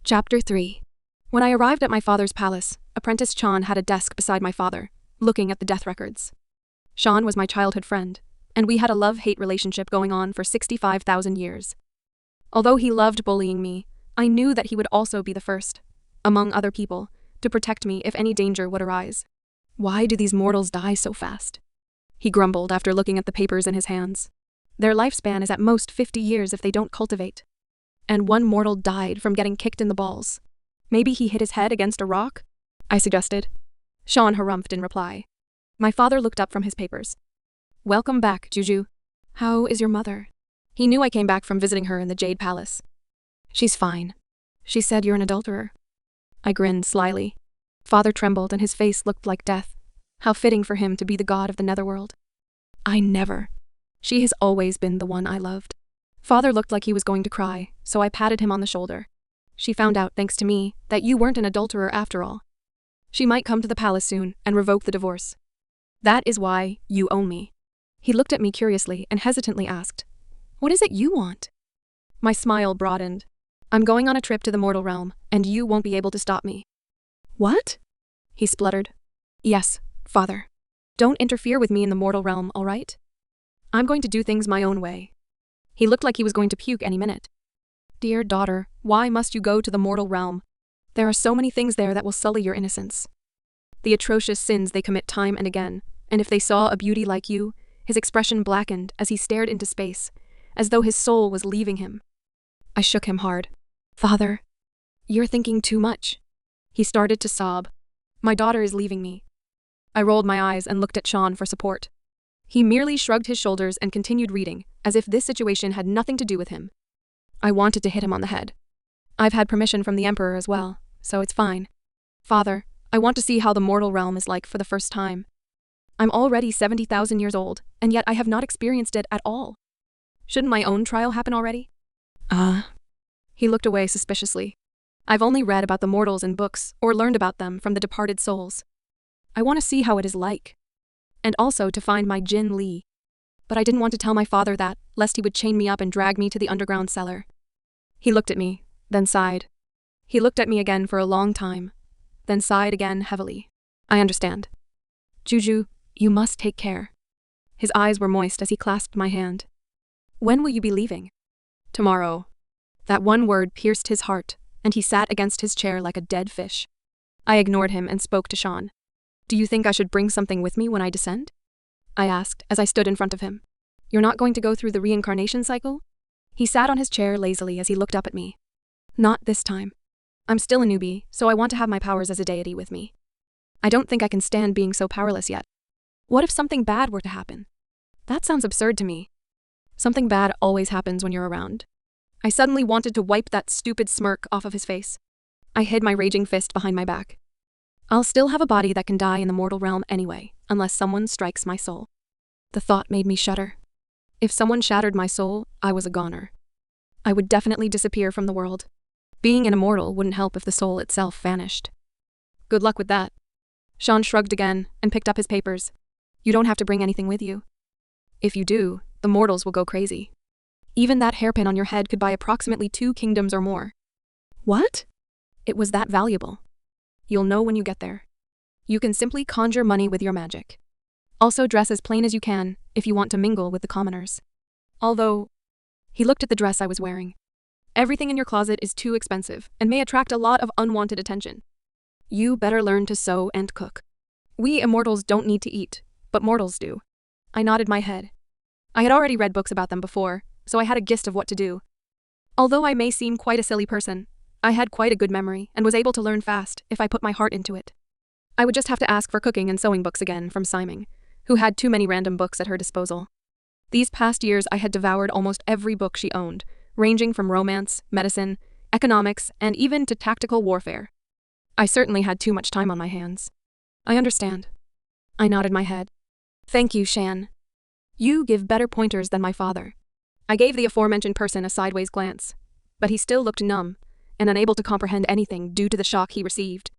Chapter 3. When I arrived at my father's palace, Apprentice Sean had a desk beside my father, looking at the death records. Sean was my childhood friend, and we had a love-hate relationship going on for 65,000 years. Although he loved bullying me, I knew that he would also be the first, among other people, to protect me if any danger would arise. "Why do these mortals die so fast?" he grumbled after looking at the papers in his hands. "Their lifespan is at most 50 years if they don't cultivate. And one mortal died from getting kicked in the balls. Maybe he hit his head against a rock?" I suggested. Sean harumphed in reply. My father looked up from his papers. "Welcome back, Juju. How is your mother?" He knew I came back from visiting her in the Jade Palace. "She's fine. She said you're an adulterer." I grinned slyly. Father trembled and his face looked like death. How fitting for him to be the god of the netherworld. "I never. She has always been the one I loved." Father looked like he was going to cry, so I patted him on the shoulder. "She found out, thanks to me, that you weren't an adulterer after all. She might come to the palace soon and revoke the divorce. That is why you own me." He looked at me curiously and hesitantly asked, "What is it you want?" My smile broadened. "I'm going on a trip to the mortal realm, and you won't be able to stop me." "What?" he spluttered. "Yes, Father. Don't interfere with me in the mortal realm, all right? I'm going to do things my own way." He looked like he was going to puke any minute. "Dear daughter, why must you go to the mortal realm? There are so many things there that will sully your innocence. The atrocious sins they commit time and again, and if they saw a beauty like you," his expression blackened as he stared into space, as though his soul was leaving him. I shook him hard. "Father, you're thinking too much." He started to sob. "My daughter is leaving me." I rolled my eyes and looked at Sean for support. He merely shrugged his shoulders and continued reading, as if this situation had nothing to do with him. I wanted to hit him on the head. "I've had permission from the Emperor as well, so it's fine. Father, I want to see how the mortal realm is like for the first time. I'm already 70,000 years old, and yet I have not experienced it at all. Shouldn't my own trial happen already?" He looked away suspiciously. "I've only read about the mortals in books or learned about them from the departed souls. I want to see how it is like. And also to find my Jin Li." But I didn't want to tell my father that, lest he would chain me up and drag me to the underground cellar. He looked at me, then sighed. He looked at me again for a long time, then sighed again heavily. "I understand. Juju, you must take care." His eyes were moist as he clasped my hand. "When will you be leaving?" "Tomorrow." That one word pierced his heart, and he sat against his chair like a dead fish. I ignored him and spoke to Sean. "Do you think I should bring something with me when I descend?" I asked as I stood in front of him. "You're not going to go through the reincarnation cycle?" He sat on his chair lazily as he looked up at me. "Not this time. I'm still a newbie, so I want to have my powers as a deity with me. I don't think I can stand being so powerless yet. What if something bad were to happen?" "That sounds absurd to me." "Something bad always happens when you're around." I suddenly wanted to wipe that stupid smirk off of his face. I hid my raging fist behind my back. "I'll still have a body that can die in the mortal realm anyway, unless someone strikes my soul." The thought made me shudder. If someone shattered my soul, I was a goner. I would definitely disappear from the world. Being an immortal wouldn't help if the soul itself vanished. "Good luck with that." Sean shrugged again and picked up his papers. "You don't have to bring anything with you. If you do, the mortals will go crazy. Even that hairpin on your head could buy approximately 2 kingdoms or more." "What?" "It was that valuable. You'll know when you get there. You can simply conjure money with your magic. Also dress as plain as you can if you want to mingle with the commoners. Although," he looked at the dress I was wearing, "everything in your closet is too expensive and may attract a lot of unwanted attention. You better learn to sew and cook. We immortals don't need to eat, but mortals do." I nodded my head. I had already read books about them before, so I had a gist of what to do. Although I may seem quite a silly person, I had quite a good memory and was able to learn fast if I put my heart into it. I would just have to ask for cooking and sewing books again from Simon, who had too many random books at her disposal. These past years I had devoured almost every book she owned, ranging from romance, medicine, economics, and even to tactical warfare. I certainly had too much time on my hands. "I understand." I nodded my head. "Thank you, Shan. You give better pointers than my father." I gave the aforementioned person a sideways glance, but he still looked numb and unable to comprehend anything due to the shock he received.